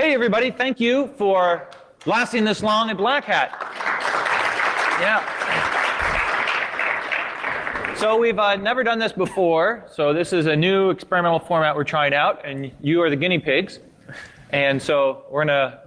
Hey everybody, thank you for lasting this long at Black Hat. Yeah. So we've never done this before, so this is a new experimental format we're trying out, and you are the guinea pigs. And so we're gonna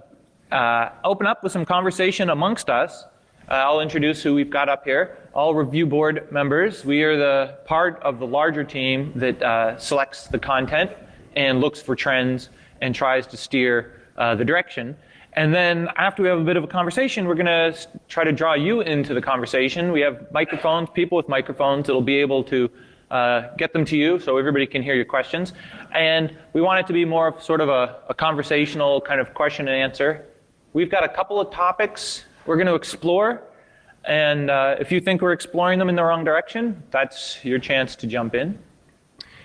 open up with some conversation amongst us. I'll introduce who we've got up here. All review board members. We are the part of the larger team that selects the content and looks for trends and tries to steer the direction. And then after we have a bit of a conversation, we're gonna try to draw you into the conversation. We have microphones, people with microphones that'll be able to get them to you so everybody can hear your questions. And we want it to be more of sort of a conversational kind of question and answer. We've got a couple of topics we're gonna explore. And if you think we're exploring them in the wrong direction, that's your chance to jump in.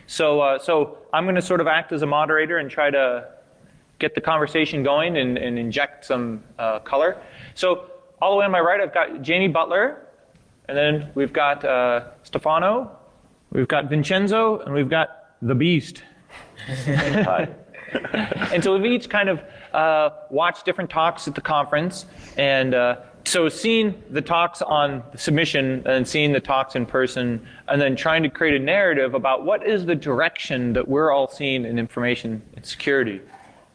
So I'm going to sort of act as a moderator and try to get the conversation going and inject some color. So all the way on my right, I've got Jamie Butler, and then we've got Stefano, we've got Vincenzo, and we've got the Beast. Hi. And so we've each kind of watched different talks at the conference, and so seeing the talks on the submission and seeing the talks in person, and then trying to create a narrative about what is the direction that we're all seeing in information and security.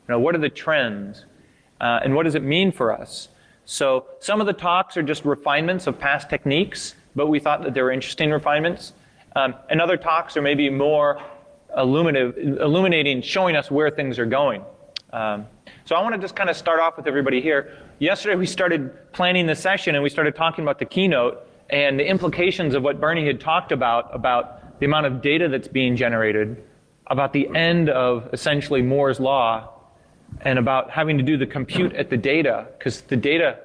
You know, what are the trends, and what does it mean for us? So some of the talks are just refinements of past techniques, but we thought that they were interesting refinements. And other talks are maybe more illuminating, showing us where things are going. So I want to just kind of start off with everybody here. Yesterday we started planning the session and we started talking about the keynote and the implications of what Bernie had talked about the amount of data that's being generated, about the end of essentially Moore's law, and about having to do the compute at the data, because the data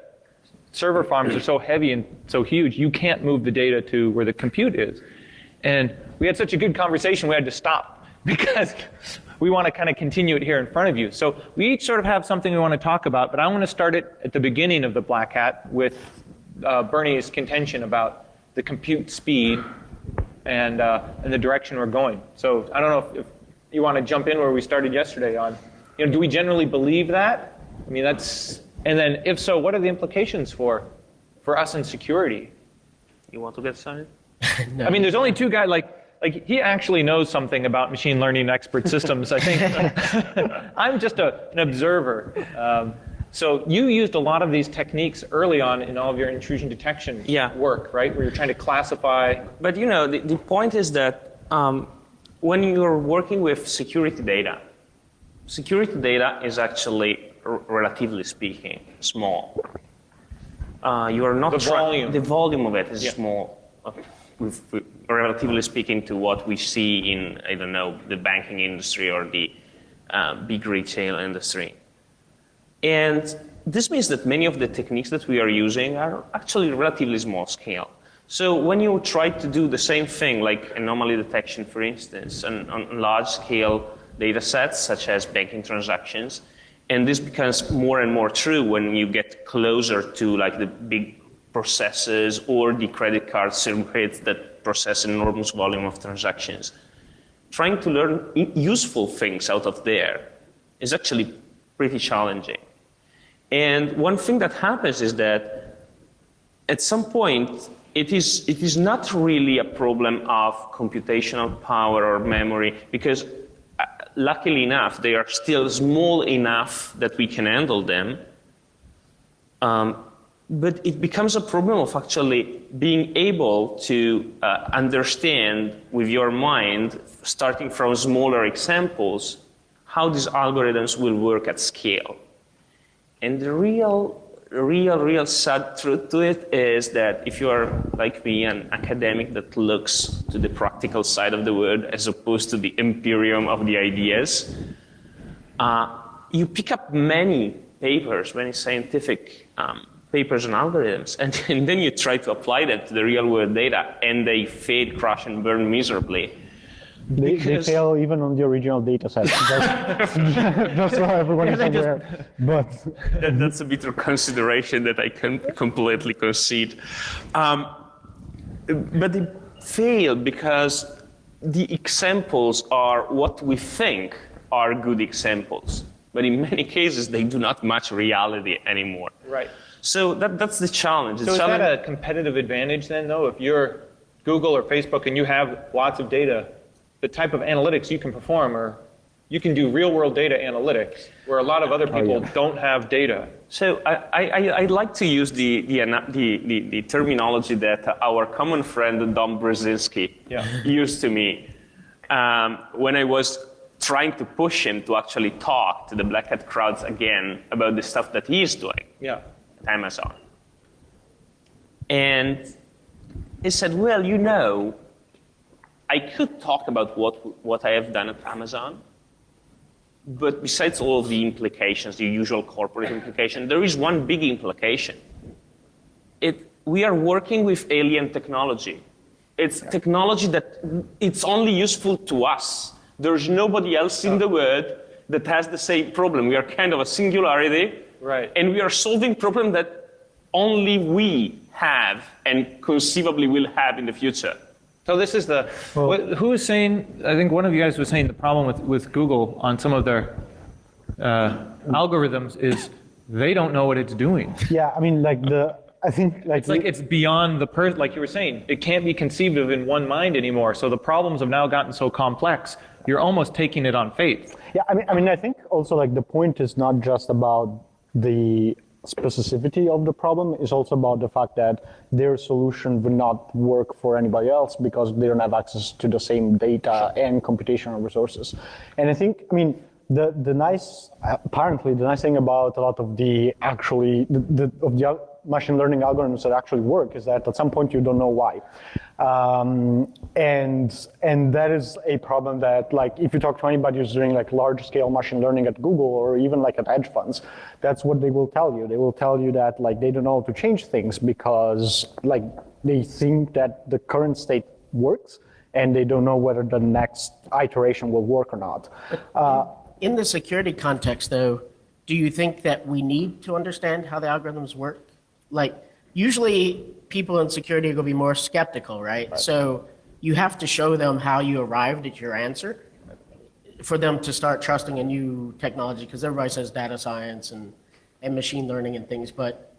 server farms are so heavy and so huge, you can't move the data to where the compute is. And we had such a good conversation, we had to stop because we want to kind of continue it here in front of you. So we each sort of have something we want to talk about, but I want to start it at the beginning of the Black Hat with Bernie's contention about the compute speed and the direction we're going. So I don't know if you want to jump in where we started yesterday on, you know, do we generally believe that? I mean, that's, and then if so, what are the implications for us in security? You want to get started? No. I mean, there's only two guys, like he actually knows something about machine learning expert systems, I think. I'm just an observer. So you used a lot of these techniques early on in all of your intrusion detection work, right? Where you're trying to classify. But you know, the point is that when you're working with security data is actually, relatively speaking, small. You are not the volume of it is small. Relatively speaking to what we see in, I don't know, the banking industry or the big retail industry. And this means that many of the techniques that we are using are actually relatively small scale. So when you try to do the same thing, like anomaly detection, for instance, on large scale data sets, such as banking transactions, and this becomes more and more true when you get closer to like the big processes or the credit card circuits that process an enormous volume of transactions. Trying to learn useful things out of there is actually pretty challenging. And one thing that happens is that at some point, it is not really a problem of computational power or memory, because luckily enough, they are still small enough that we can handle them. But it becomes a problem of actually being able to understand with your mind, starting from smaller examples, how these algorithms will work at scale. And the real sad truth to it is that if you are, like me, an academic that looks to the practical side of the world as opposed to the empyrean of the ideas, you pick up many papers, many scientific papers on algorithms, and then you try to apply that to the real world data, and they fail, crash, and burn miserably. They fail even on the original data set. Just so everyone is aware. But that's a bitter consideration that I can completely concede. But they fail because the examples are what we think are good examples. but in many cases, they do not match reality anymore. Right. So that's the challenge. So is that a competitive advantage then, though? If you're Google or Facebook and you have lots of data, the type of analytics you can perform, or you can do real-world data analytics, where a lot of other people don't have data. So I like to use the terminology that our common friend Don Brzezinski used to me when I was trying to push him to actually talk to the Black Hat crowds again about the stuff that he's doing at Amazon. And he said, well, you know, I could talk about what I have done at Amazon, but besides all of the implications, the usual corporate implication, there is one big implication. We are working with alien technology. It's technology that it's only useful to us. There's nobody else in the world that has the same problem. We are kind of a singularity, and we are solving problems that only we have and conceivably will have in the future. So this is who was saying, I think one of you guys was saying the problem with Google on some of their algorithms is they don't know what it's doing. Yeah, I mean, I think it's beyond the person, like you were saying, it can't be conceived of in one mind anymore. So the problems have now gotten so complex, you're almost taking it on faith. Yeah, I mean, I think also the point is not just about the specificity of the problem, is also about the fact that their solution would not work for anybody else because they don't have access to the same data and computational resources. And I think, I mean, the nice thing about a lot of the machine learning algorithms that actually work is that at some point you don't know why. And that is a problem that, if you talk to anybody who's doing large scale machine learning at Google or even at hedge funds, that's what they will tell you. They will tell you that they don't know how to change things because they think that the current state works and they don't know whether the next iteration will work or not. In the security context though, do you think that we need to understand how the algorithms work? Usually people in security are going to be more skeptical, right? So you have to show them how you arrived at your answer for them to start trusting a new technology, because everybody says data science and machine learning and things, but...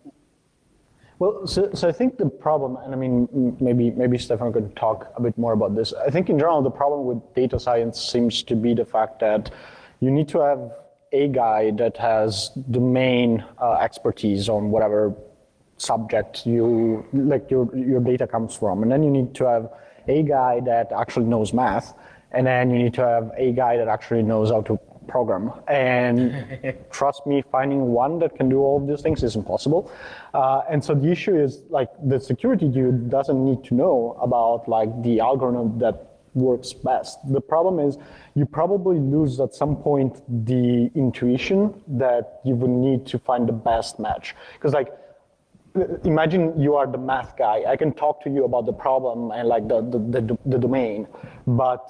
Well, so I think the problem, and I mean, maybe Stefan could talk a bit more about this. I think in general, the problem with data science seems to be the fact that you need to have a guy that has domain expertise on whatever subject your data comes from, and then you need to have a guy that actually knows math, and then you need to have a guy that actually knows how to program. And trust me, finding one that can do all of these things is impossible. And so the issue is the security dude doesn't need to know about the algorithm that works best. The problem is you probably lose at some point the intuition that you would need to find the best match. Because imagine you are the math guy. I can talk to you about the problem and the domain, but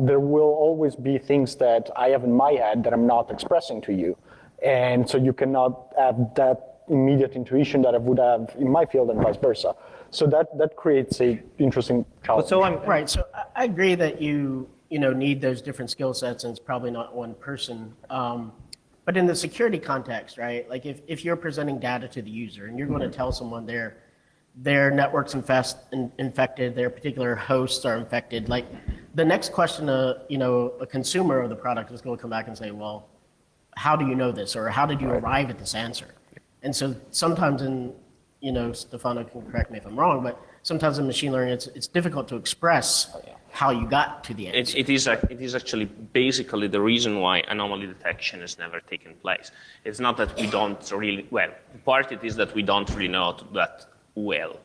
there will always be things that I have in my head that I'm not expressing to you. And so you cannot have that immediate intuition that I would have in my field and vice versa. So that creates a interesting challenge. Right, so I agree that you need those different skill sets, and it's probably not one person. But in the security context, right? If you're presenting data to the user and you're going to tell someone their network's infected, their particular hosts are infected, the next question a consumer of the product is going to come back and say, well, how do you know this? Or how did you arrive at this answer? And so sometimes Stefano can correct me if I'm wrong, but sometimes in machine learning, it's difficult to express how you got to the answer. It is actually basically the reason why anomaly detection has never taken place. It's not that we don't really, part it is that we don't really know how to do that well.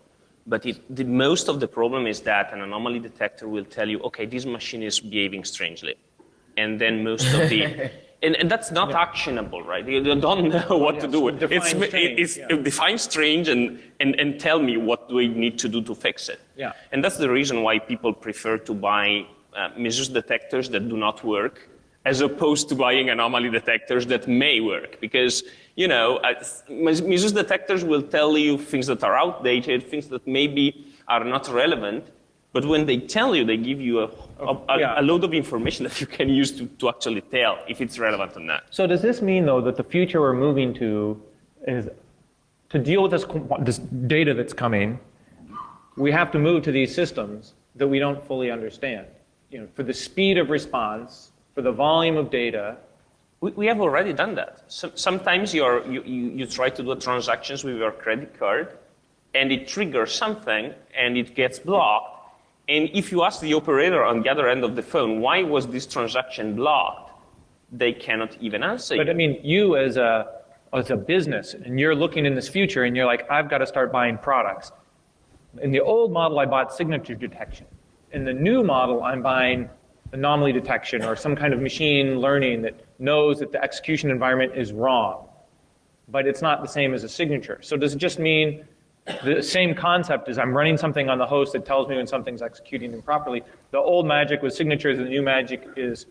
But most of the problem is that an anomaly detector will tell you, okay, this machine is behaving strangely. And then most of the, and that's not actionable, right? You don't know what to do with it. Define strange and tell me what do I need to do to fix it. Yeah. And that's the reason why people prefer to buy misuse detectors that do not work, as opposed to buying anomaly detectors that may work. Because, misuse detectors will tell you things that are outdated, things that maybe are not relevant, But when they tell you, they give you Yeah. a load of information that you can use to actually tell if it's relevant or not. So does this mean, though, that the future we're moving to is to deal with this data that's coming, we have to move to these systems that we don't fully understand, for the speed of response, for the volume of data. We have already done that. Sometimes you try to do transactions with your credit card, and it triggers something, and it gets blocked. And if you ask the operator on the other end of the phone, why was this transaction blocked, they cannot even answer you. But I mean, you as a business, and you're looking in this future, and you're like, I've got to start buying products. In the old model, I bought signature detection. In the new model, I'm buying anomaly detection or some kind of machine learning that knows that the execution environment is wrong, but it's not the same as a signature. So does it just mean the same concept is I'm running something on the host that tells me when something's executing improperly? The old magic was signatures, and the new magic is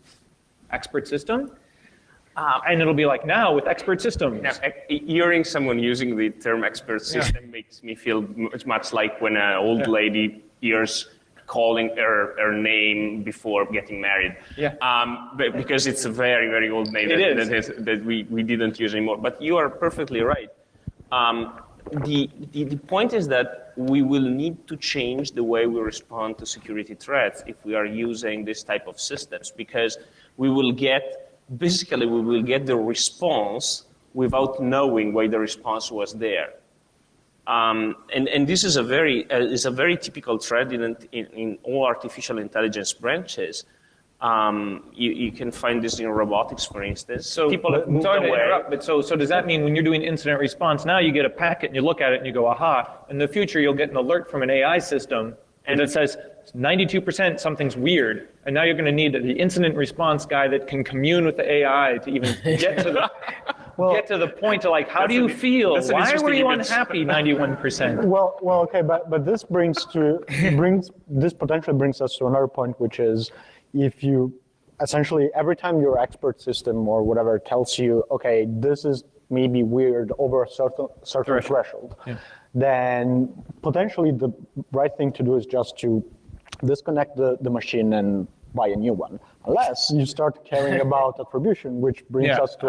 expert system? And it'll be like now with expert systems. Now, hearing someone using the term expert system makes me feel much like when an old lady hears calling her name before getting married. Yeah. But because it's a very, very old name that we didn't use anymore. But you are perfectly right. The point is that we will need to change the way we respond to security threats if we are using this type of systems, because we will get the response without knowing why the response was there. And this is a very typical trend in all artificial intelligence branches. You can find this in robotics, for instance. So people have moved sorry to away. interrupt, but so does that mean when you're doing incident response, now you get a packet and you look at it and you go, aha, in the future you'll get an alert from an AI system and it says 92% something's weird, and now you're going to need the incident response guy that can commune with the AI to even get to the get to the point of like, how do you feel? That's an Why were interesting you image. unhappy 91%? Well, okay, but this this potentially brings us to another point, which is if you essentially every time your expert system or whatever tells you, okay, this is maybe weird over a certain threshold, then potentially the right thing to do is just to disconnect the machine and buy a new one, unless you start caring about attribution, which brings us to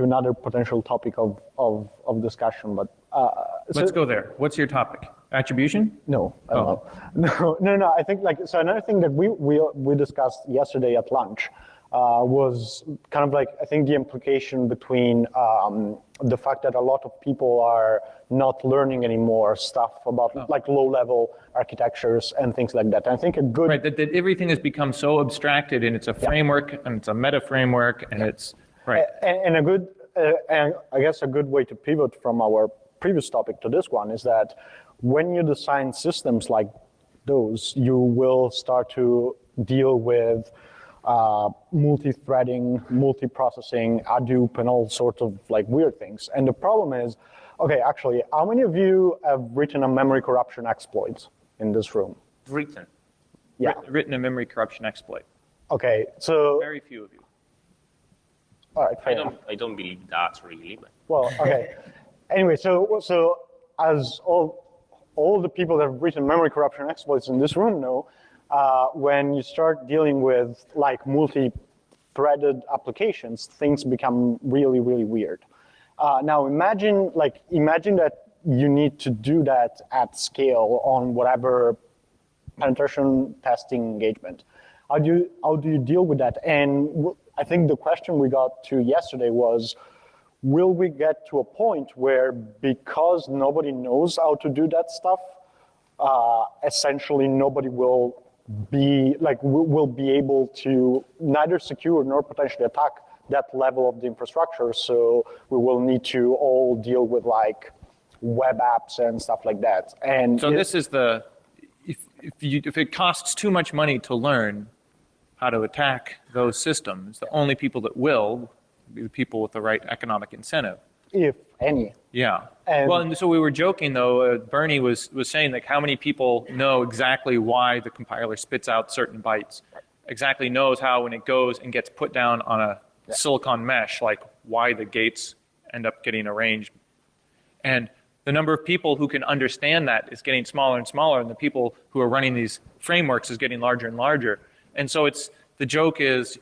another potential topic of discussion. But Let's go there. What's your topic? Attribution? No, I don't know. No. I think so. Another thing that we discussed yesterday at lunch was kind of like, I think the implication between the fact that a lot of people are not learning anymore stuff about like low-level architectures and things like that. And I think a good that everything has become so abstracted, and it's a framework and it's a meta framework, and it's and a good and I guess a good way to pivot from our previous topic to this one is that when you design systems like those, you will start to deal with multi-threading, multi-processing, Hadoop, and all sorts of like weird things. And the problem is, okay, actually, how many of you have written a memory corruption exploit in this room? Written. Yeah. written a memory corruption exploit. Okay, so Very few of you. all right, fair enough. I don't believe that really, but Well, okay. Anyway, so as all the people that have written memory corruption exploits in this room know, when you start dealing with like multi-threaded applications, things become really, really weird. Now imagine that you need to do that at scale on whatever penetration testing engagement. How do you deal with that? And I think the question we got to yesterday was, will we get to a point where because nobody knows how to do that stuff, essentially nobody will be able to neither secure nor potentially attack that level of the infrastructure. So we will need to all deal with like web apps and stuff like that. And So this is the, if it costs too much money to learn how to attack those systems, the only people that will be the people with the right economic incentive. if any. Yeah. And- Well, and so we were joking though. Bernie was saying like how many people know exactly why the compiler spits out certain bytes, exactly knows how when it goes and gets put down on a silicon mesh, like why the gates end up getting arranged. And the number of people who can understand that is getting smaller and smaller, and the people who are running these frameworks is getting larger and larger. And so the joke is,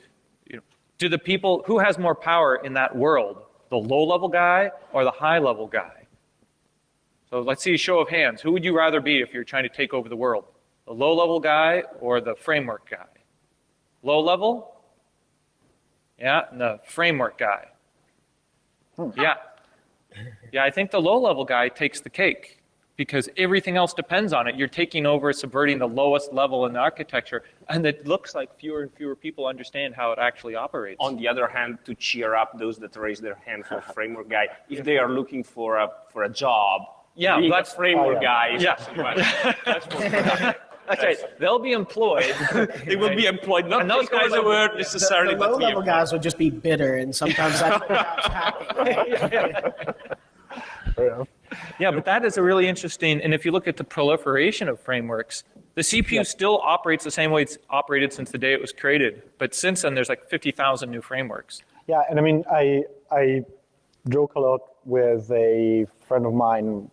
do the people, who has more power in that world, the low-level guy or the high-level guy? So let's see a show of hands. Who would you rather be if you're trying to take over the world? The low-level guy or the framework guy? Low-level? Yeah, and the framework guy. Yeah. Yeah, I think the low-level guy takes the cake because everything else depends on it. You're taking over, subverting the lowest level in the architecture, and it looks like fewer and fewer people understand how it actually operates. On the other hand, to cheer up those that raise their hand for framework guy, if they are looking for a job, being that's a framework guy is Yeah. much more productive. That's right. They'll be employed. They will be employed, not And those because guys of word necessarily, The but be low-level employed. guys would just be bitter, and sometimes that's what drives hacking. Right? Yeah, but that is a really interesting, and if you look at the proliferation of frameworks, the CPU still operates the same way it's operated since the day it was created. But since then, there's like 50,000 new frameworks. Yeah, and I mean, I joke a lot with a friend of mine,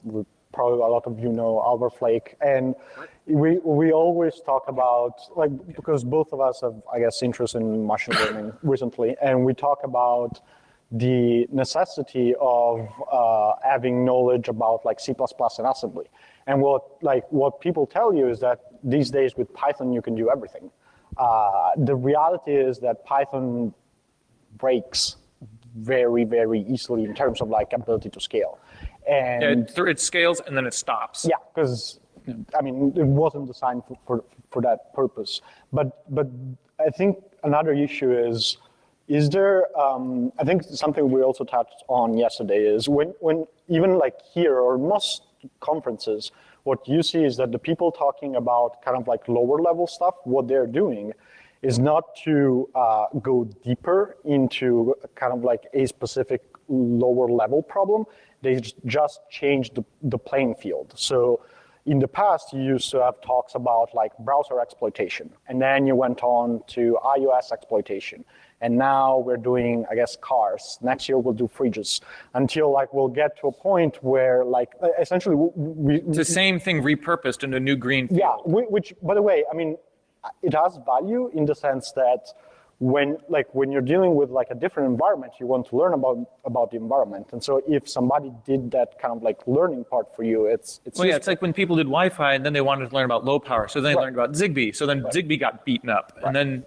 probably a lot of you know, Albert Flake, and we always talk about, like, because both of us have, I guess, interest in machine learning recently, and we talk about the necessity of having knowledge about like C++ and assembly. And what people tell you is that these days with Python you can do everything. The reality is that Python breaks very, very easily in terms of like ability to scale. And It scales and then it stops. yeah, because I mean it wasn't designed for that purpose. But I think another issue is there, I think something we also touched on yesterday is when even like here or most conferences, what you see is that the people talking about kind of like lower level stuff, what they're doing is not to go deeper into kind of like a specific lower level problem. They just change the playing field. So in the past, you used to have talks about like browser exploitation, and then you went on to iOS exploitation. And now we're doing, I guess, cars. Next year we'll do fridges until like we'll get to a point where like essentially It's the same thing repurposed into a new green field. yeah, which by the way, I mean, it has value in the sense that when you're dealing with like a different environment, you want to learn about the environment. And so if somebody did that kind of like learning part for you, it's Well, yeah, it's like when people did Wi-Fi and then they wanted to learn about low power. So then they learned about Zigbee. So then Zigbee got beaten up. And then,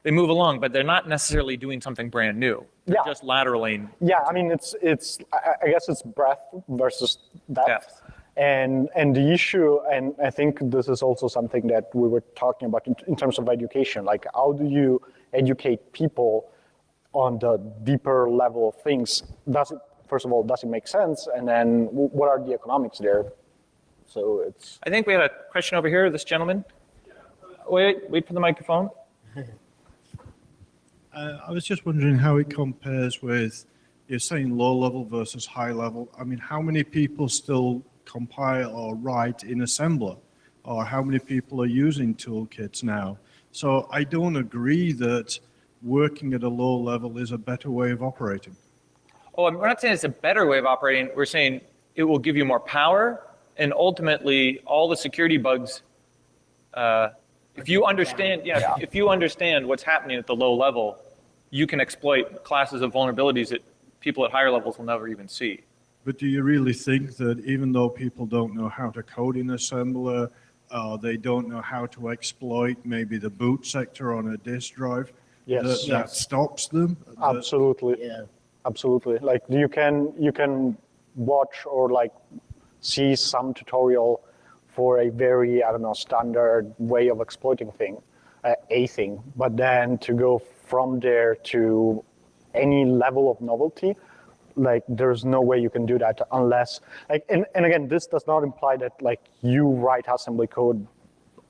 they move along, but they're not necessarily doing something brand new. They're Yeah. just lateraling. Yeah, I mean, I guess it's breadth versus depth. Depth. And the issue, and I think this is also something that we were talking about in terms of education, like how do you educate people on the deeper level of things? First of all, does it make sense? And then what are the economics there? So it's... I think we had a question over here, this gentleman. Wait for the microphone. I was just wondering how it compares with, you're saying low level versus high level. I mean, how many people still compile or write in assembler? Or how many people are using toolkits now? So I don't agree that working at a low level is a better way of operating. Oh, we're not saying it's a better way of operating. We're saying it will give you more power, and ultimately all the security bugs, if you understand what's happening at the low level, you can exploit classes of vulnerabilities that people at higher levels will never even see. But do you really think that even though people don't know how to code in assembler, they don't know how to exploit maybe the boot sector on a disk drive, Yes. that stops them? Absolutely. Yeah. Absolutely. Like you can watch or like see some tutorial for a very, I don't know, standard way of exploiting a thing, but then to go from there to any level of novelty, like there's no way you can do that unless like, and again, this does not imply that like you write assembly code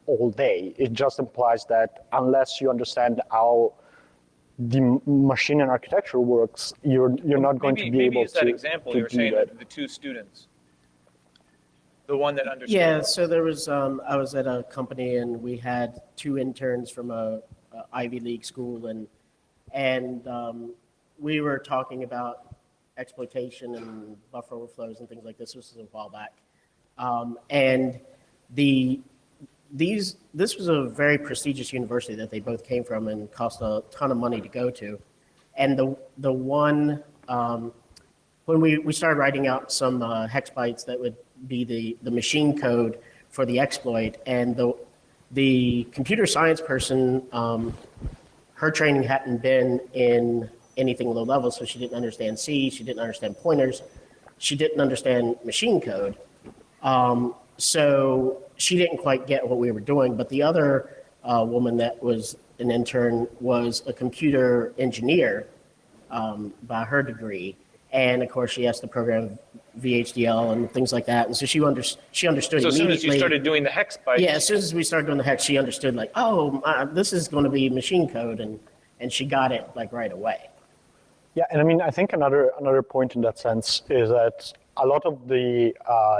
all day. It just implies that unless you understand how the machine and architecture works, you're not going to be maybe able use that to example to you were do saying, that. the two students. The one that understood. Yeah, so there was, I was at a company and we had two interns from a Ivy League school and we were talking about exploitation and buffer overflows and things like this. This was a while back. And this was a very prestigious university that they both came from and cost a ton of money to go to. And the one, when we started writing out some hex bytes that would be the machine code for the exploit, and the computer science person, her training hadn't been in anything low level, so she didn't understand C, she didn't understand pointers, she didn't understand machine code. So she didn't quite get what we were doing, but the other woman that was an intern was a computer engineer by her degree. And of course, she has to program VHDL and things like that. And so she understood So as soon immediately. as you started doing the hex bytes, Yeah, as soon as we started doing the hex, she understood like, oh, this is going to be machine code, and she got it like right away. Yeah, and I mean, I think another point in that sense is that a lot of the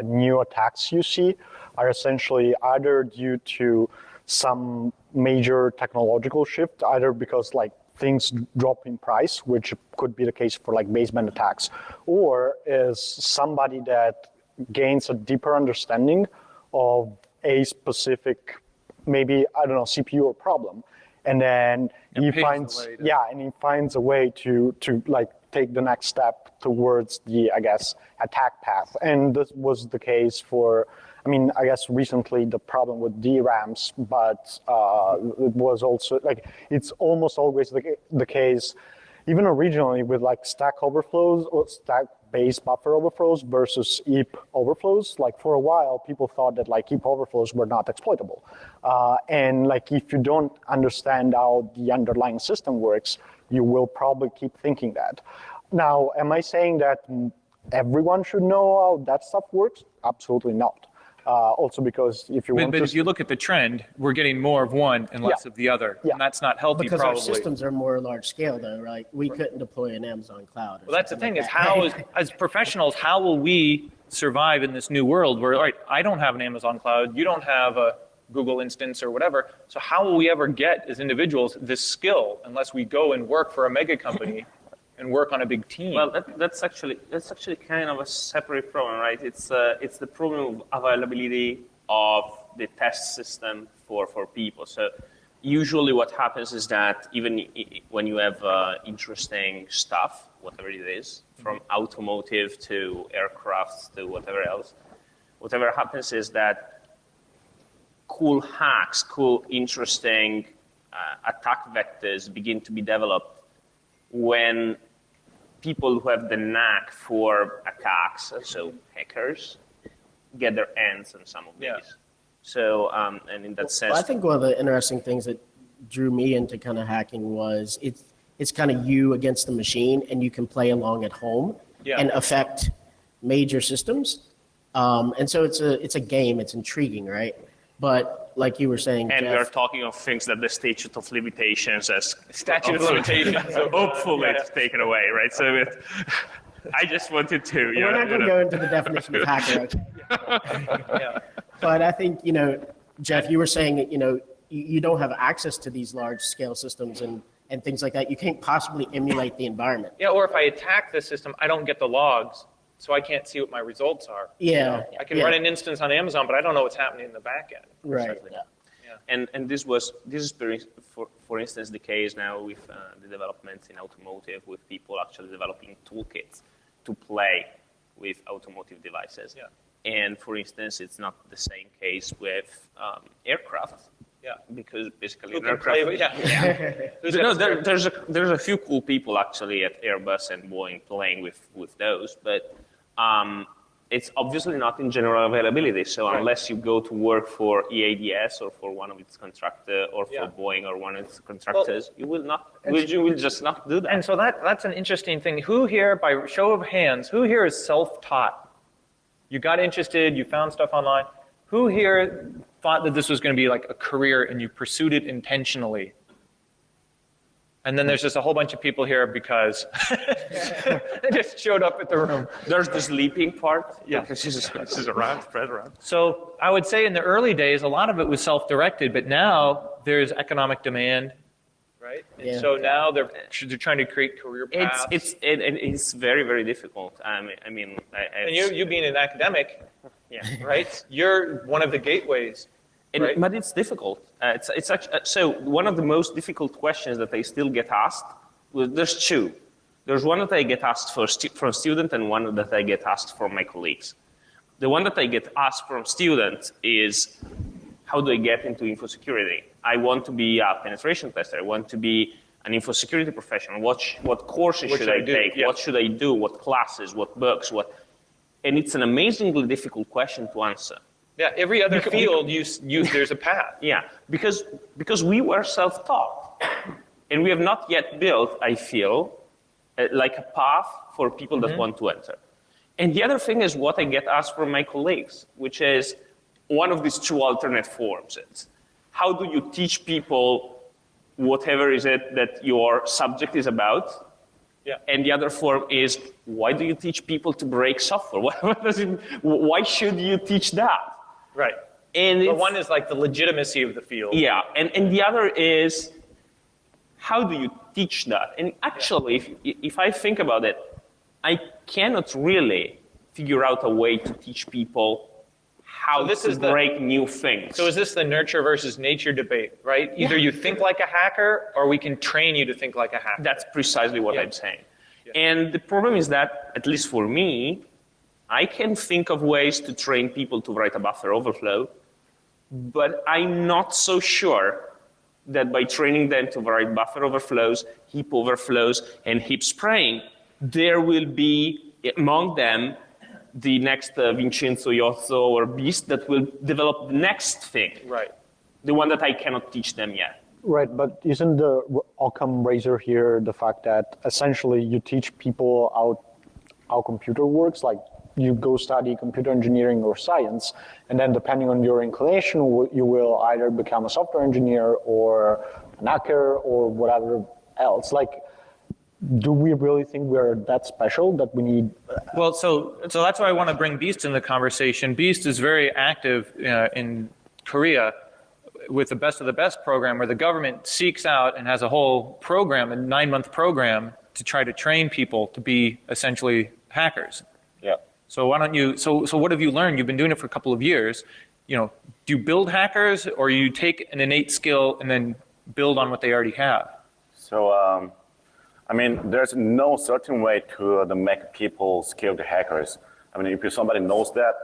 new attacks you see are essentially either due to some major technological shift, either because like things drop in price, which could be the case for like baseband attacks, or is somebody that gains a deeper understanding of a specific, maybe, I don't know, CPU or problem. And then he finds, and he finds a way to like take the next step towards the, I guess, attack path. And this was the case for, I mean, I guess recently the problem with DRAMs, but it was also like, it's almost always the case, even originally with like stack overflows or stack-based buffer overflows versus heap overflows. Like for a while, people thought that like heap overflows were not exploitable. And like if you don't understand how the underlying system works, you will probably keep thinking that. Now, am I saying that everyone should know how that stuff works? Absolutely not. Also because if you want but to... if you look at the trend, we're getting more of one and less of the other. Yeah. And that's not healthy, Because probably. our systems are more large scale, though, right? We couldn't deploy an Amazon cloud. Or Well, that's the something thing, like is that, how, right? as professionals, how will we survive in this new world where, all right, I don't have an Amazon cloud, you don't have a Google instance or whatever, so how will we ever get, as individuals, this skill unless we go and work for a mega company and work on a big team? Well, that's actually kind of a separate problem, right? It's the problem of availability of the test system for people. So usually what happens is that even when you have interesting stuff, whatever it is, from automotive to aircraft to whatever else, whatever happens is that cool hacks, cool, interesting attack vectors begin to be developed when people who have the knack for attacks, so hackers, get their hands on some of these. Yeah. So, and in that sense, Well, I think one of the interesting things that drew me into kind of hacking was it's kind of you against the machine, and you can play along at home and affect major systems. And so it's a game. It's intriguing, right? But like you were saying, and Jeff, we are talking of things that the statute of limitations has Statute of limitations. hopefully it's taken away, right? So I just wanted to. we're not going to go into the definition of hacker. Okay? But I think, Jeff, you were saying that, you don't have access to these large scale systems and things like that. You can't possibly emulate the environment. Yeah, or if I attack the system, I don't get the logs, so I can't see what my results are. Yeah. I can run an instance on Amazon, but I don't know what's happening in the back end. Right. And this is for instance the case now with the developments in automotive, with people actually developing toolkits to play with automotive devices. Yeah. And for instance, it's not the same case with aircraft. Yeah. Because basically Who an can aircraft. play with- yeah. Who's No, got- there's a few cool people actually at Airbus and Boeing playing with those, but it's obviously not in general availability. So unless you go to work for EADS or for one of its contractor or for Boeing or one of its contractors, you will just not do that. And so that's an interesting thing. Who here, by show of hands, who here is self-taught? You got interested, you found stuff online. Who here thought that this was going to be like a career and you pursued it intentionally? And then there's just a whole bunch of people here because they just showed up at the room. There's the sleeping part. Yeah. Because this is around, spread around. So I would say in the early days, a lot of it was self-directed, but now there's economic demand, right? And Yeah. so now they're trying to create career paths. It's very, very difficult. And you being an academic, yeah. right? You're one of the gateways, right? But it's difficult. It's actually, so one of the most difficult questions that I still get asked, well, there's two. There's one that I get asked from student and one that I get asked from my colleagues. The one that I get asked from students is, how do I get into info security? I want to be a penetration tester. I want to be an info security professional. What courses should I take? Yeah. What should I do? What classes? What books? And it's an amazingly difficult question to answer. Yeah, every other field, there's a path. Yeah, because we were self-taught, and we have not yet built, I feel, like a path for people that want to enter. And the other thing is what I get asked from my colleagues, which is one of these two alternate forms. It's how do you teach people whatever is it that your subject is about? Yeah. And the other form is, why do you teach people to break software? Why should you teach that? Right. And But one is like the legitimacy of the field. yeah, and the other is, how do you teach that? And actually, if I think about it, I cannot really figure out a way to teach people how to break new things. So is this the nurture versus nature debate, right? Either you think like a hacker or we can train you to think like a hacker. That's precisely what Yeah. I'm saying. And the problem is that, at least for me, I can think of ways to train people to write a buffer overflow, but I'm not so sure that by training them to write buffer overflows, heap overflows, and heap spraying, there will be among them the next Vincenzo, Yozzo, or Beast that will develop the next thing. Right. The one that I cannot teach them yet. Right, but isn't the Occam razor here the fact that essentially you teach people how computer works? Like you go study computer engineering or science, and then depending on your inclination, you will either become a software engineer or an hacker or whatever else. Like, do we really think we're that special that we need? Well, so that's why I want to bring Beast in the conversation. Beast is very active in Korea with the Best of the Best program, where the government seeks out and has a whole program, a 9-month program, to try to train people to be essentially hackers. Yeah. So why don't you? So what have you learned? You've been doing it for a couple of years. You know, do you build hackers, or you take an innate skill and then build on what they already have? So, I mean, there's no certain way to make people skilled hackers. I mean, if somebody knows that,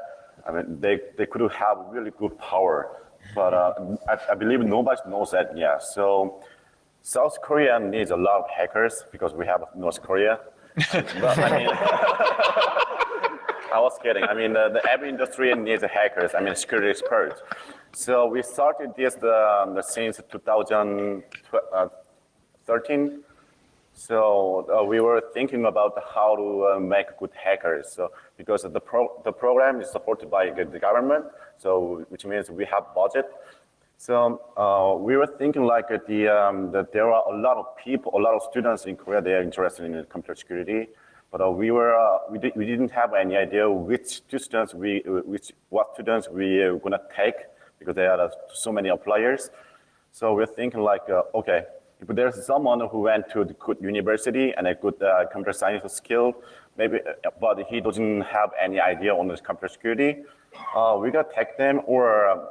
I mean, they could have really good power. But I believe nobody knows that yet. So South Korea needs a lot of hackers because we have North Korea. But, I mean, I was kidding. I mean, every industry needs hackers. I mean, security experts. So we started this since 2013. So we were thinking about how to make good hackers. So because the program is supported by the government, so which means we have budget. So we were thinking like that there are a lot of people, a lot of students in Korea, they are interested in computer security. But we didn't have any idea what students we were gonna take because there are so many appliers. So we're thinking like, okay, if there's someone who went to the good university and a good computer science skill, maybe, but he doesn't have any idea on this computer security, we gotta take them. Or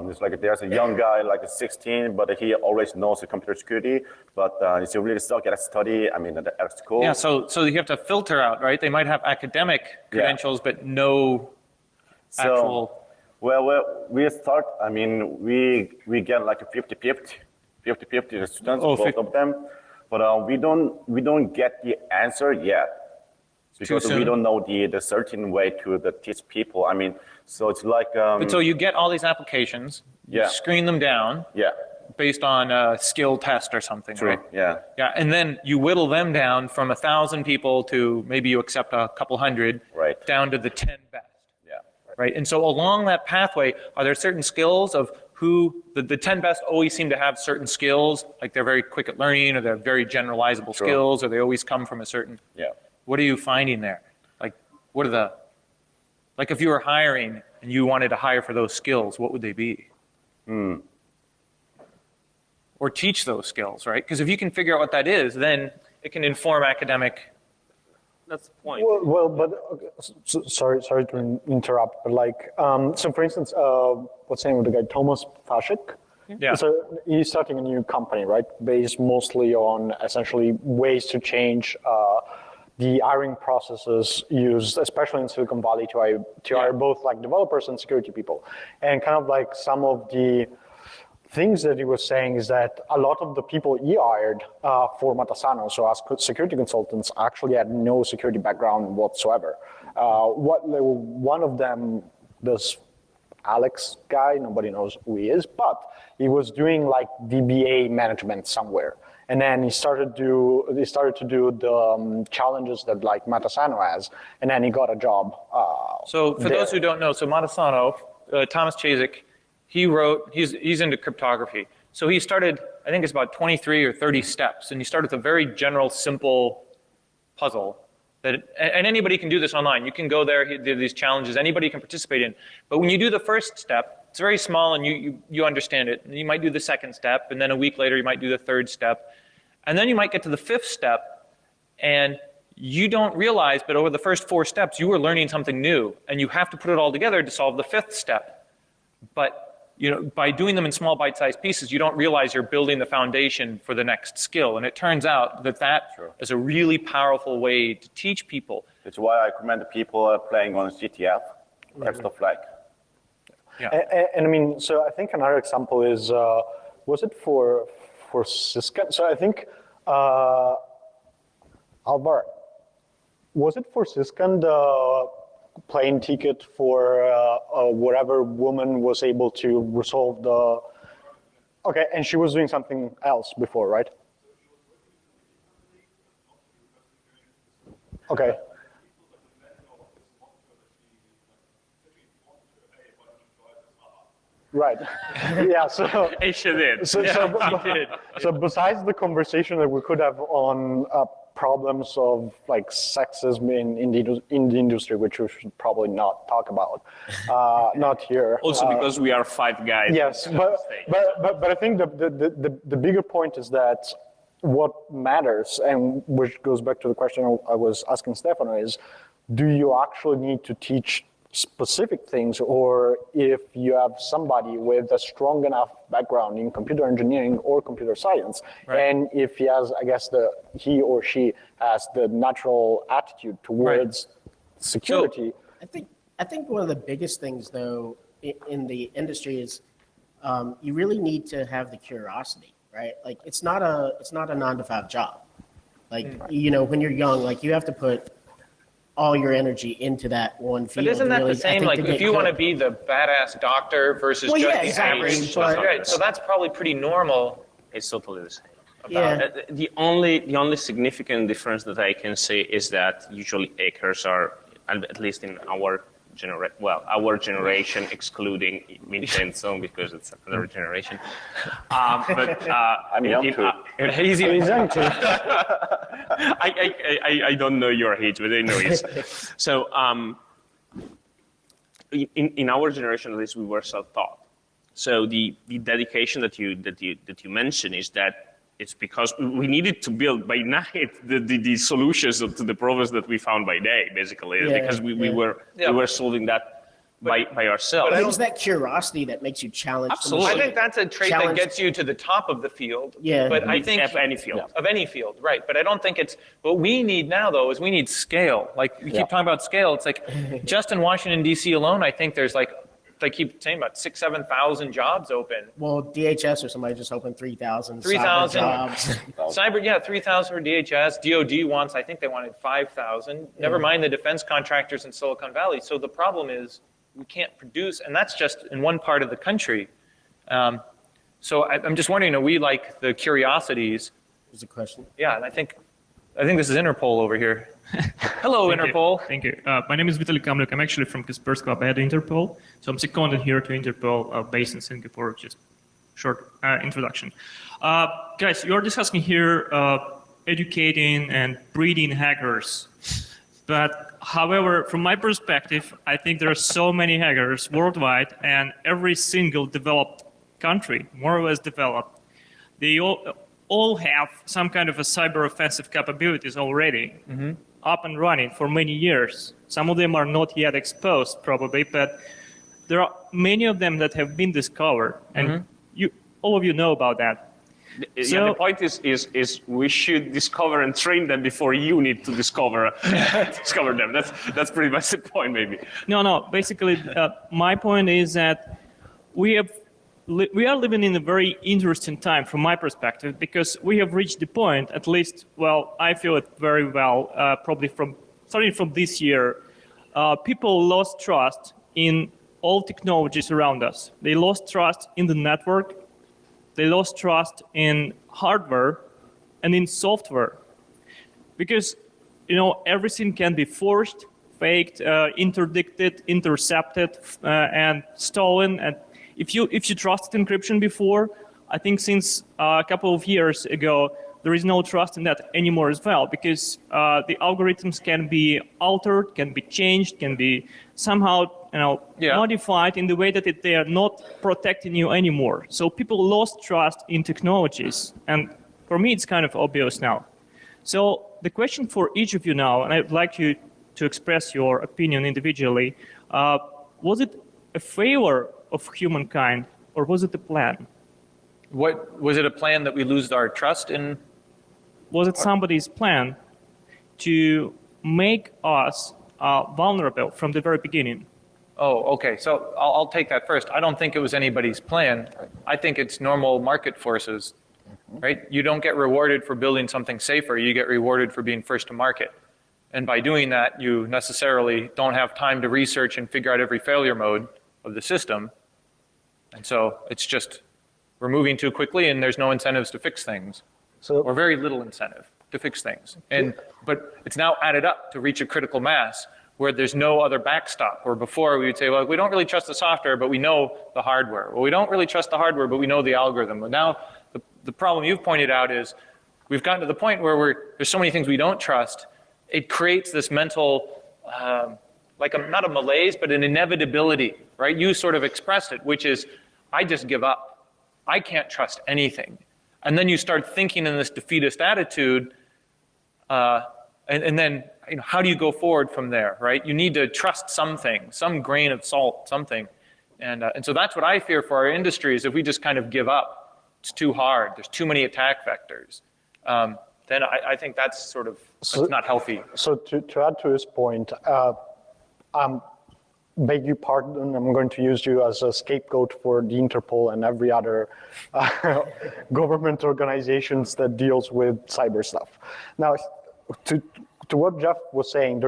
it's like there's a young guy like 16, but he always knows the computer security, but he's really stuck at study. I mean, at school. Yeah. So you have to filter out, right? They might have academic credentials, but no actual. Well, we start. I mean, we get like a 50-50 students, both of them, but we don't get the answer yet because we don't know the certain way to teach people. I mean, so it's like. But so you get all these applications, you screen them down. Yeah. Based on a skill test or something, True. right? Yeah. Yeah, and then you whittle them down from 1,000 people to maybe you accept a couple hundred, Right. down to the 10 best. Yeah. Right, and so along that pathway, are there certain skills of who, the 10 best always seem to have certain skills, like they're very quick at learning, or they're very generalizable skills, or they always come from a certain, Yeah. what are you finding there? Like, what are like if you were hiring and you wanted to hire for those skills, what would they be? Or or teach those skills, right? Because if you can figure out what that is, then it can inform academic. That's the point. Well, but sorry to interrupt, but like, so for instance, what's the name of the guy? Thomas Fashik? Yeah. So he's starting a new company, right? Based mostly on essentially ways to change the hiring processes used, especially in Silicon Valley, to hire both like developers and security people. And kind of like some of the things that he was saying is that a lot of the people he hired for Matasano, so as security consultants, actually had no security background whatsoever. One of them, this Alex guy, nobody knows who he is, but he was doing like DBA management somewhere. And then he started to do the challenges that like Matasano has, and then he got a job. So for those who don't know, so Matasano, Thomas Chazek, he's into cryptography. So he started, I think it's about 23 or 30 steps, and he started with a very general, simple puzzle. And anybody can do this online. You can go there, there are these challenges, anybody can participate in. But when you do the first step, it's very small and you understand it. And you might do the second step, and then a week later you might do the third step. And then you might get to the fifth step, and you don't realize, but over the first 4 steps, you were learning something new, and you have to put it all together to solve the fifth step. But by doing them in small bite-sized pieces, you don't realize you're building the foundation for the next skill. And it turns out that is a really powerful way to teach people. That's why I recommend people playing on CTF, Crypto Flag. Yeah. And I mean, so I think another example is, was it for Syscan? So I think, Alvar, was it for Syscan the plane ticket for whatever woman was able to resolve the, okay, and she was doing something else before, right? Okay. Right. Yeah. So. She did. So besides the conversation that we could have on problems of like sexism in the industry, which we should probably not talk about, not here. Also because we are 5 guys. Yes, but I think the bigger point is that what matters, and which goes back to the question I was asking Stefano, is do you actually need to teach specific things, or if you have somebody with a strong enough background in computer engineering or computer science, and if he has, I guess he or she has the natural attitude towards security. So I think one of the biggest things though in the industry is you really need to have the curiosity, right? Like it's not a 9-to-5 job. Like when you're young, like you have to put all your energy into that one field. But isn't that really, the same? Like if you want to be the badass doctor versus just the average. Right. So that's probably pretty normal. It's totally the same. Yeah. The only significant difference that I can say is that usually hackers are, at least in our generation, excluding Vincenzo because it's another generation. But I'm young too. He's young too. I don't know your age, but I know his. So in our generation, at least, we were self-taught. So the dedication that you mentioned is that it's because we needed to build by night the solutions to the problems that we found by day, basically, because we were solving that by ourselves. But it's that curiosity that makes you challenge. Absolutely. I think that's a trait that gets you to the top of the field. Yeah. But I think of any field. Of any field, right? But I don't think it's what we need now. Though is we need scale. Like we keep talking about scale. It's like just in Washington D.C. alone, I think there's like. They keep saying about 6,000-7,000 jobs open. Well, DHS or somebody just opened 3,000 jobs. 3,000 for DHS. DOD wants, I think they wanted 5,000. Never mind the defense contractors in Silicon Valley. So the problem is we can't produce, and that's just in one part of the country. So I'm just wondering, are we like the curiosities? Is the question. Yeah, and I think this is Interpol over here. Hello, Interpol. Thank you. My name is Vitaly Kamlyuk. I'm actually from Kaspersky Club at Interpol. So I'm seconded here to Interpol, based in Singapore. Just short introduction. Guys, you're discussing here educating and breeding hackers. But however, from my perspective, I think there are so many hackers worldwide, and every single developed country, more or less developed, they all have some kind of a cyber offensive capabilities already up and running for many years. Some of them are not yet exposed, probably, but there are many of them that have been discovered, and all of you know about that. Yeah, the point is we should discover and train them before you need to discover them. That's pretty much the point, maybe. No. Basically, my point is that we are living in a very interesting time from my perspective, because we have reached the point, at least, well, I feel it very well, probably starting from this year, people lost trust in all technologies around us. They lost trust in the network. They lost trust in hardware and in software, because everything can be forged, faked, interdicted, intercepted, and stolen. And if you trusted encryption before, I think since a couple of years ago, there is no trust in that anymore as well, because the algorithms can be altered, can be changed, can be somehow modified in the way that they are not protecting you anymore. So people lost trust in technologies, and for me it's kind of obvious now. So the question for each of you now, and I'd like you to express your opinion individually, was it a failure of humankind, or was it a plan? What was it, a plan that we lose our trust in? Was it somebody's plan to make us vulnerable from the very beginning? Oh, okay. So I'll take that first. I don't think it was anybody's plan. I think it's normal market forces, right? You don't get rewarded for building something safer. You get rewarded for being first to market. And by doing that, you necessarily don't have time to research and figure out every failure mode of the system. And so it's just, we're moving too quickly and there's no incentives to fix things, or very little incentive to fix things. But it's now added up to reach a critical mass where there's no other backstop. Where before we would say, well, we don't really trust the software, but we know the hardware. Well, we don't really trust the hardware, but we know the algorithm. But now the problem you've pointed out is we've gotten to the point where there's so many things we don't trust. It creates this mental, not a malaise, but an inevitability, right? You sort of expressed it, which is, I just give up. I can't trust anything. And then you start thinking in this defeatist attitude, and then how do you go forward from there, right? You need to trust something, some grain of salt, something. And so that's what I fear for our industry, is if we just kind of give up, it's too hard, there's too many attack vectors, then I think that's that's not healthy. So to add to his point, beg your pardon, I'm going to use you as a scapegoat for the Interpol and every other government organizations that deals with cyber stuff. Now, to what Jeff was saying,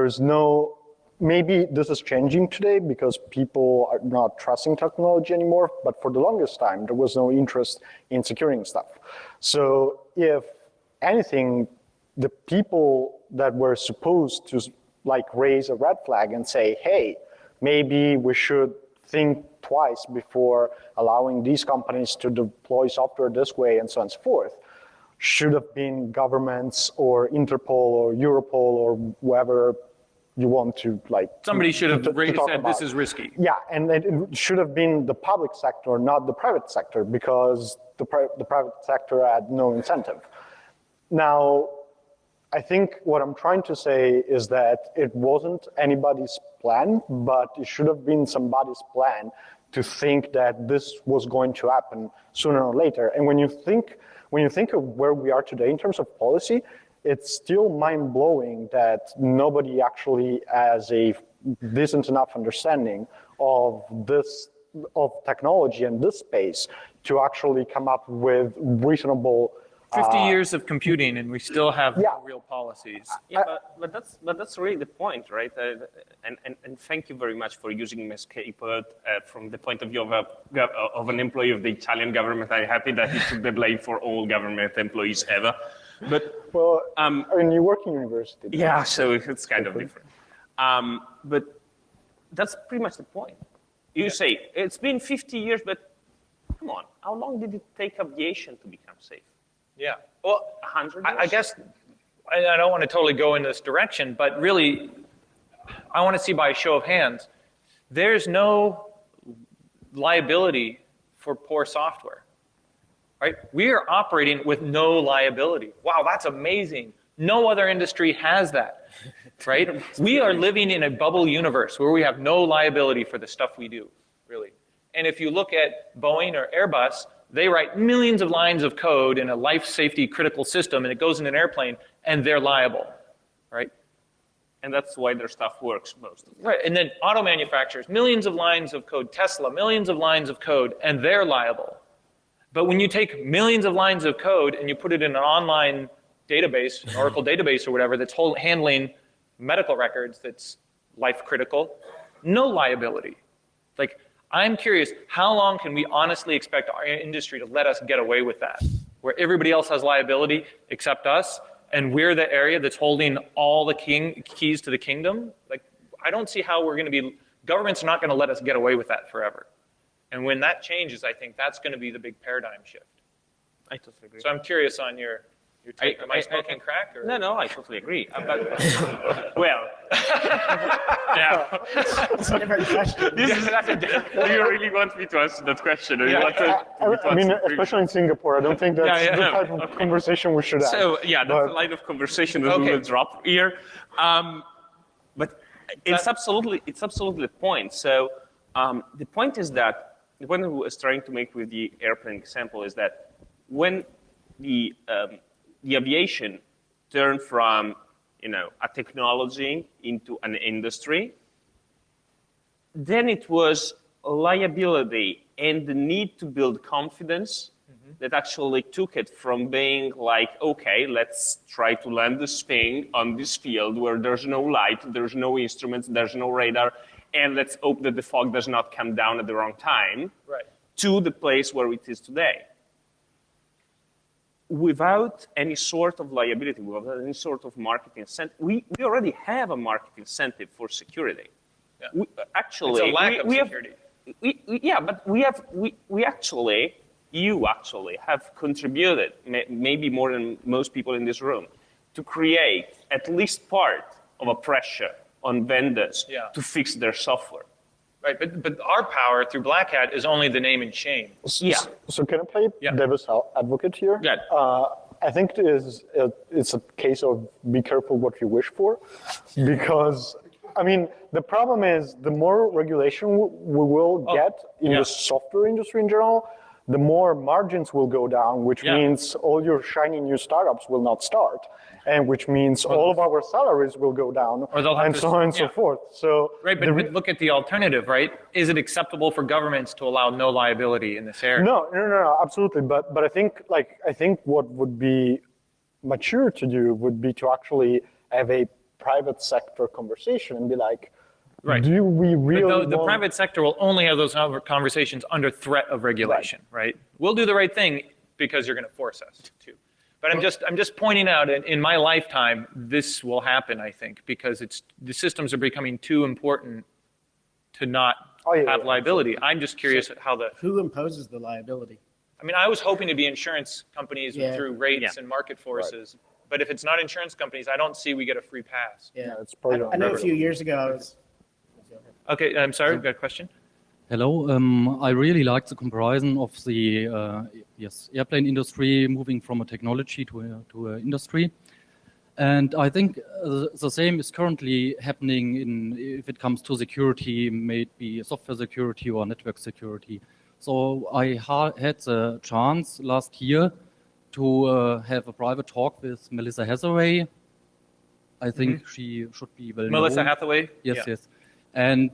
maybe this is changing today because people are not trusting technology anymore, but for the longest time, there was no interest in securing stuff. So if anything, the people that were supposed to raise a red flag and say, hey, maybe we should think twice before allowing these companies to deploy software this way and so on and so forth, should have been governments or Interpol or Europol or whoever you want to Somebody should have said about. This is risky. Yeah, and it should have been the public sector, not the private sector, because the private sector had no incentive. Now, I think what I'm trying to say is that it wasn't anybody's plan, but it should have been somebody's plan to think that this was going to happen sooner or later. And when you think of where we are today in terms of policy, it's still mind-blowing that nobody actually has a decent enough understanding of technology and this space to actually come up with reasonable 50 years of computing and we still have no real policies. Yeah, but that's really the point, right? And thank you very much for using my scapegoat from the point of view of an employee of the Italian government. I'm happy that he took the blame for all government employees ever. But you work in university. Yeah, so it's kind of different. But that's pretty much the point. You say it's been 50 years, but come on, how long did it take aviation to become safe? Yeah, well, 100 years? I guess I don't want to totally go in this direction, but really, I want to see by a show of hands, there's no liability for poor software. right? We are operating with no liability. Wow, that's amazing. No other industry has that, right? We are living in a bubble universe where we have no liability for the stuff we do, really. And if you look at Boeing or Airbus, they write millions of lines of code in a life safety critical system, and it goes in an airplane, and they're liable, right? And that's why their stuff works most of the time. Right, and then auto manufacturers, millions of lines of code, Tesla, millions of lines of code, and they're liable. But when you take millions of lines of code and you put it in an online database, an Oracle database or whatever, that's handling medical records that's life critical, no liability. Like, I'm curious, how long can we honestly expect our industry to let us get away with that? Where everybody else has liability except us, and we're the area that's holding all the keys to the kingdom? Like, I don't see how we're going to be, government's not going to let us get away with that forever. And when that changes, I think that's going to be the big paradigm shift. I totally agree. So I'm curious on your take. Am I smoking crack? Or? No, I totally agree. Well, yeah. It's a different question. Do you really want me to answer that question? Or you want to, I mean, especially in Singapore, I don't think that's the type of conversation we should have. So yeah, that's the line of conversation that we will drop here. But it's absolutely the point. So the point is that the point I was trying to make with the airplane example is that when the aviation turned from a technology into an industry, then it was liability and the need to build confidence that actually took it from being like, okay, let's try to land this thing on this field where there's no light, there's no instruments, there's no radar, and let's hope that the fog does not come down at the wrong time, right, to the place where it is today. Without any sort of liability, without any sort of market incentive, we already have a market incentive for security. Yeah. Actually, it's a lack of security. You actually have contributed, maybe more than most people in this room, to create at least part of a pressure on vendors to fix their software. Right, but our power through Black Hat is only the name and shame. Yeah. So can I play devil's advocate here? Yeah. I think it's a case of be careful what you wish for, because I mean the problem is the more regulation we will get in the software industry in general, the more margins will go down, which means all your shiny new startups will not start, and which means all of our salaries will go down, and so on and so forth. So right, but look at the alternative, right? Is it acceptable for governments to allow no liability in this area? No, absolutely. But I think what would be mature to do would be to actually have a private sector conversation and be like, right. Do we really the private sector will only have those conversations under threat of regulation, right? We'll do the right thing because you're going to force us to. But I'm just pointing out, in my lifetime, this will happen, I think, because the systems are becoming too important to not have liability. Absolutely. I'm just curious how Who imposes the liability? I mean, I was hoping to be insurance companies through rates and market forces. Right. But if it's not insurance companies, I don't see we get a free pass. Yeah, it's probably I know a few years ago I was. Okay, I'm sorry, we've got a question. Hello, I really like the comparison of the airplane industry moving from a technology to an industry, and I think the same is currently happening if it comes to security, maybe software security or network security. So I had the chance last year to have a private talk with Melissa Hathaway. I think she should be well known. Melissa Hathaway? Yes. And